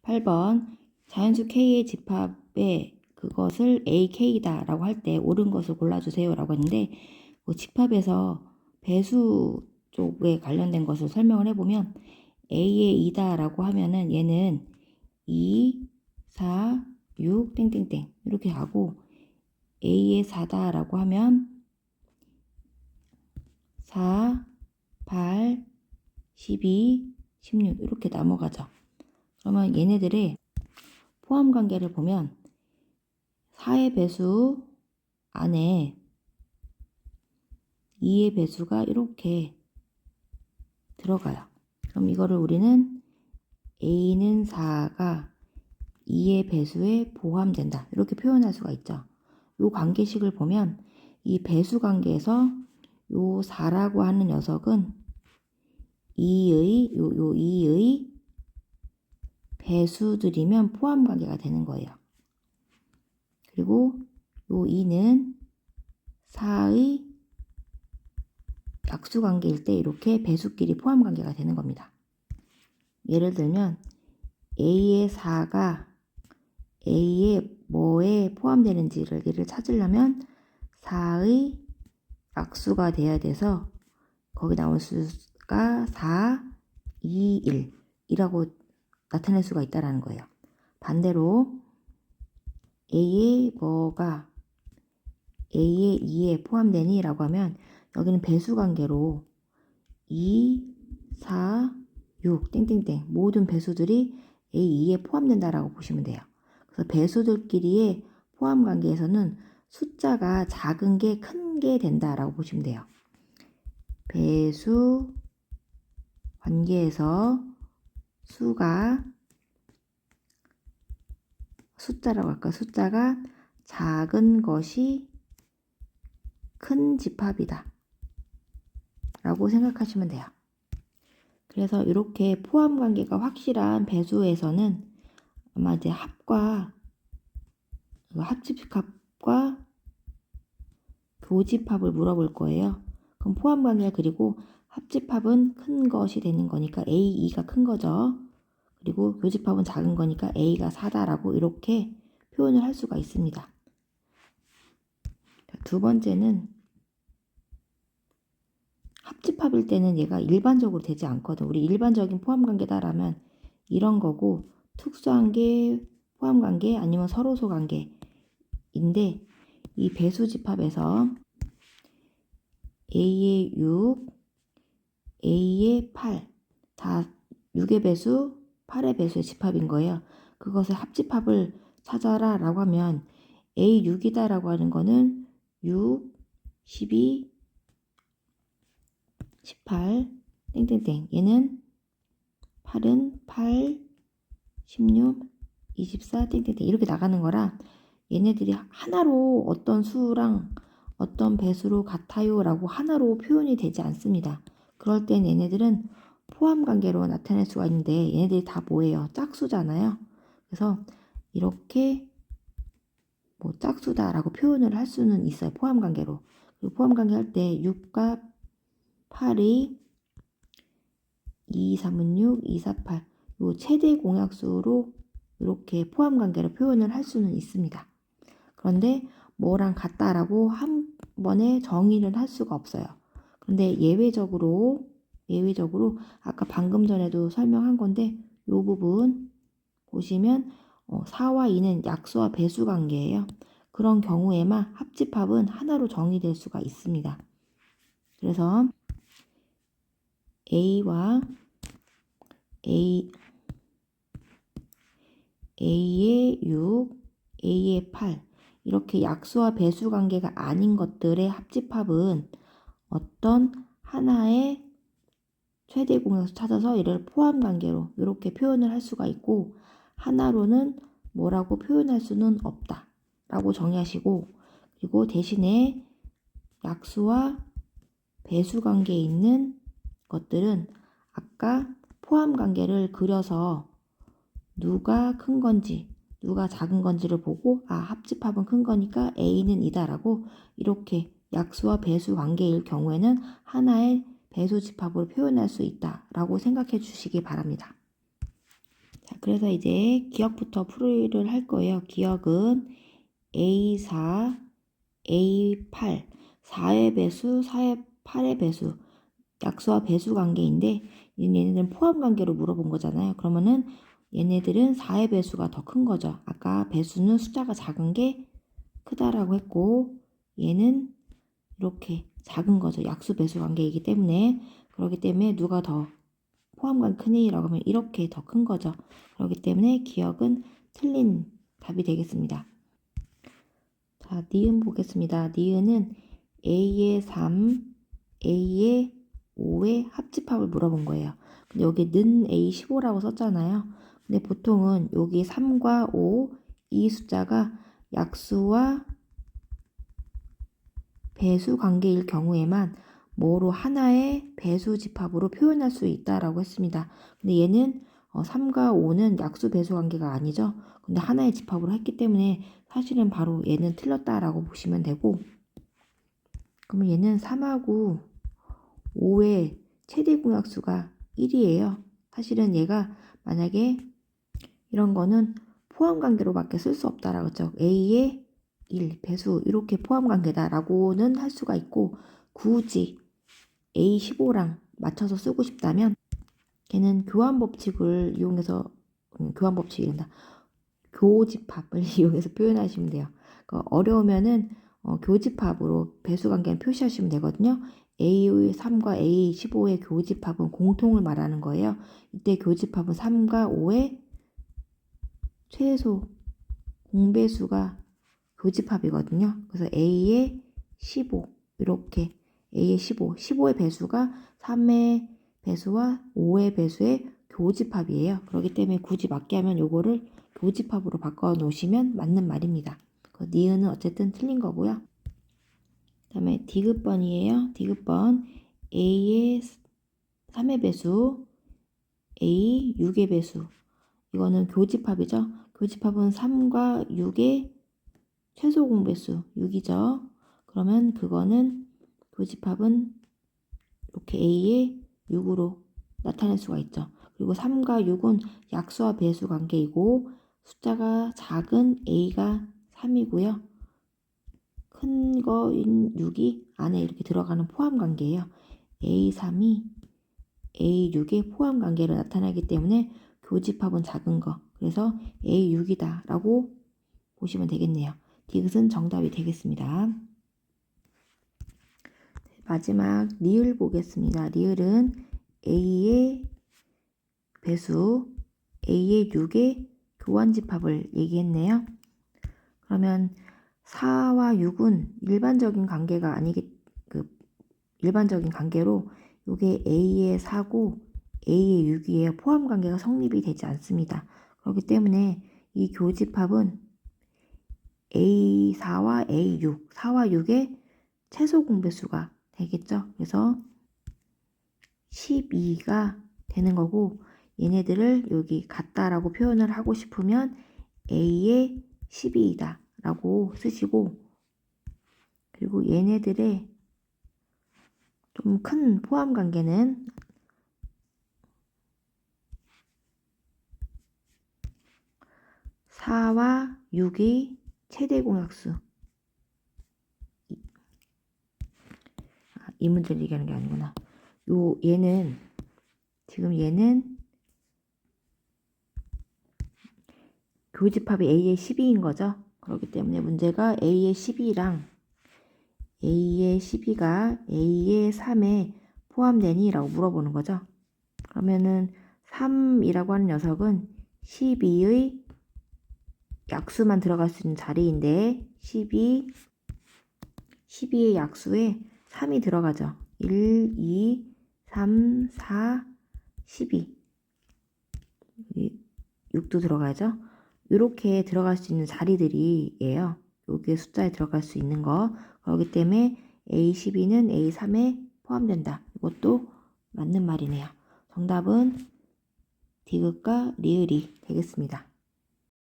8번 자연수 K의 집합에 그것을 AK다 라고 할 때 옳은 것을 골라주세요 라고 했는데 집합에서 배수 쪽에 관련된 것을 설명을 해보면 A의 2다 라고 하면은 얘는 2, 4, 6 땡땡땡 이렇게 가고 A의 4다 라고 하면 4, 8, 12, 16 이렇게 넘어가죠. 그러면 얘네들의 포함 관계를 보면 4의 배수 안에 2의 배수가 이렇게 들어가요. 그럼 이거를 우리는 A는 4가 2의 배수에 포함된다. 이렇게 표현할 수가 있죠. 이 관계식을 보면 이 배수 관계에서 요 4라고 하는 녀석은 2의 배수들이면 포함 관계가 되는 거예요. 그리고 요 2는 4의 약수 관계일 때 이렇게 배수끼리 포함 관계가 되는 겁니다. 예를 들면 A의 4가 A의 뭐에 포함되는지를 찾으려면 4의 약수가 돼야 돼서 거기 나온 수가 4, 2, 1 이라고 나타낼 수가 있다는 거예요. 반대로 A의 뭐가 A의 2에 포함되니? 라고 하면 여기는 배수관계로 2, 4, 6 땡땡땡 모든 배수들이 A2에 포함된다라고 보시면 돼요. 그래서 배수들끼리의 포함 관계에서는 숫자가 작은 게 큰 게 된다라고 보시면 돼요. 배수 관계에서 숫자라고 할까? 숫자가 작은 것이 큰 집합이다 라고 생각하시면 돼요. 그래서 이렇게 포함 관계가 확실한 배수에서는 아마 이제 합집합과 교집합을 물어볼 거예요. 그럼 포함 관계 그리고 합집합은 큰 것이 되는 거니까 A2가 큰 거죠. 그리고 교집합은 작은 거니까 A가 4다라고 이렇게 표현을 할 수가 있습니다. 두 번째는 합집합일 때는 얘가 일반적으로 되지 않거든. 우리 일반적인 포함관계다라면 이런 거고 특수한 게 포함관계 아니면 서로소 관계인데 이 배수집합에서 A의 6, A의 8 다 6의 배수, 8의 배수의 집합인 거예요. 그것의 합집합을 찾아라 라고 하면 A6이다 라고 하는 거는 6, 12, 18 땡땡땡 얘는 8은 8, 16, 24 땡땡땡 이렇게 나가는 거라 얘네들이 하나로 어떤 수랑 어떤 배수로 같아요 라고 하나로 표현이 되지 않습니다. 그럴 땐 얘네들은 포함 관계로 나타낼 수가 있는데 얘네들이 다 뭐예요? 짝수잖아요. 그래서 이렇게 뭐 짝수다 라고 표현을 할 수는 있어요. 포함 관계로. 그리고 포함 관계 할 때 6과 8이 2, 3은 6, 2, 4, 8 요 최대 공약수로 이렇게 포함 관계로 표현을 할 수는 있습니다. 그런데 뭐랑 같다라고 한 번에 정의를 할 수가 없어요. 그런데 예외적으로 아까 방금 전에도 설명한 건데 이 부분 보시면 4와 2는 약수와 배수 관계예요. 그런 경우에만 합집합은 하나로 정의될 수가 있습니다. 그래서 A와 A의 6, A의 8 이렇게 약수와 배수 관계가 아닌 것들의 합집합은 어떤 하나의 최대 공약수 찾아서 이를 포함 관계로 이렇게 표현을 할 수가 있고 하나로는 뭐라고 표현할 수는 없다 라고 정의하시고 그리고 대신에 약수와 배수 관계에 있는 것들은 아까 포함 관계를 그려서 누가 큰 건지 누가 작은 건지를 보고 합집합은 큰 거니까 A는 이다라고 이렇게 약수와 배수 관계일 경우에는 하나의 배수 집합으로 표현할 수 있다라고 생각해 주시기 바랍니다. 자, 그래서 이제 기억부터 풀이를 할 거예요. 기억은 A4, A8, 4의 배수, 4의 8의 배수, 약수와 배수 관계인데 얘네들은 포함 관계로 물어본 거잖아요. 그러면은 얘네들은 4의 배수가 더 큰 거죠. 아까 배수는 숫자가 작은 게 크다라고 했고 얘는 이렇게 작은 거죠. 약수 배수 관계이기 때문에. 그렇기 때문에 누가 더 포함관 크니라고 하면 이렇게 더 큰 거죠. 그렇기 때문에 기억은 틀린 답이 되겠습니다. 자, 니은 보겠습니다. 니은은 A의 3, A의 5의 합집합을 물어본 거예요. 근데 여기 는 A15라고 썼잖아요. 근데 보통은 여기 3과 5, 이 숫자가 약수와 배수 관계일 경우에만 뭐로 하나의 배수 집합으로 표현할 수 있다라고 했습니다. 근데 얘는 3과 5는 약수 배수 관계가 아니죠. 근데 하나의 집합으로 했기 때문에 사실은 바로 얘는 틀렸다라고 보시면 되고, 그러면 얘는 3하고 5의 최대 공약수가 1이에요. 사실은 얘가 만약에 이런 거는 포함 관계로밖에 쓸 수 없다라고 했죠. A의 1, 배수 이렇게 포함 관계다라고는 할 수가 있고, 굳이 A15랑 맞춰서 쓰고 싶다면 걔는 교환 법칙을 이용해서 교환 법칙이란다. 교집합을 이용해서 표현하시면 돼요. 그러니까 어려우면은 교집합으로 배수 관계는 표시하시면 되거든요. A3과 A15의 교집합은 공통을 말하는 거예요. 이때 교집합은 3과 5의 최소 공배수가 교집합이거든요. 그래서 A의 15 이렇게 A의 15의 배수가 3의 배수와 5의 배수의 교집합이에요. 그렇기 때문에 굳이 맞게 하면 요거를 교집합으로 바꿔 놓으시면 맞는 말입니다. 그 니은은 어쨌든 틀린 거고요. 그 다음에 디귿번이에요. 디귿번 A의 3의 배수, A 6의 배수. 이거는 교집합이죠. 교집합은 3과 6의 최소 공배수 6이죠. 그러면 그거는 교집합은 이렇게 A의 6으로 나타낼 수가 있죠. 그리고 3과 6은 약수와 배수 관계이고 숫자가 작은 A가 3이고요. 큰 거인 6이 안에 이렇게 들어가는 포함 관계예요. A3이 A6의 포함 관계를 나타내기 때문에 교집합은 작은 거. 그래서 A6이다 라고 보시면 되겠네요. 디귿은 정답이 되겠습니다. 마지막 리을 보겠습니다. 리을은 A의 배수, A의 6의 교환집합을 얘기했네요. 그러면 4와 6은 일반적인 관계가 일반적인 관계로 이게 A의 4고 A의 6이에요. 포함 관계가 성립이 되지 않습니다. 그렇기 때문에 이 교집합은 A4와 A6, 4와 6의 최소 공배수가 되겠죠. 그래서 12가 되는 거고 얘네들을 여기 같다라고 표현을 하고 싶으면 A의 12이다 라고 쓰시고, 그리고 얘네들의 좀 큰 포함 관계는 4와 6의 최대 공약수. 이 문제를 얘기하는 게 아니구나. 얘는 지금 얘는 교집합이 A의 12인 거죠. 그렇기 때문에 문제가 A의 12랑 A의 12가 A의 3에 포함되니? 라고 물어보는 거죠. 그러면은 3이라고 하는 녀석은 12의 약수만 들어갈 수 있는 자리인데 12의 약수에 3이 들어가죠. 1, 2, 3, 4, 12. 6도 들어가죠. 이렇게 들어갈 수 있는 자리들이에요. 여기에 숫자에 들어갈 수 있는 거. 그렇기 때문에 A12는 A3에 포함된다. 이것도 맞는 말이네요. 정답은 디귿과 리을이 되겠습니다.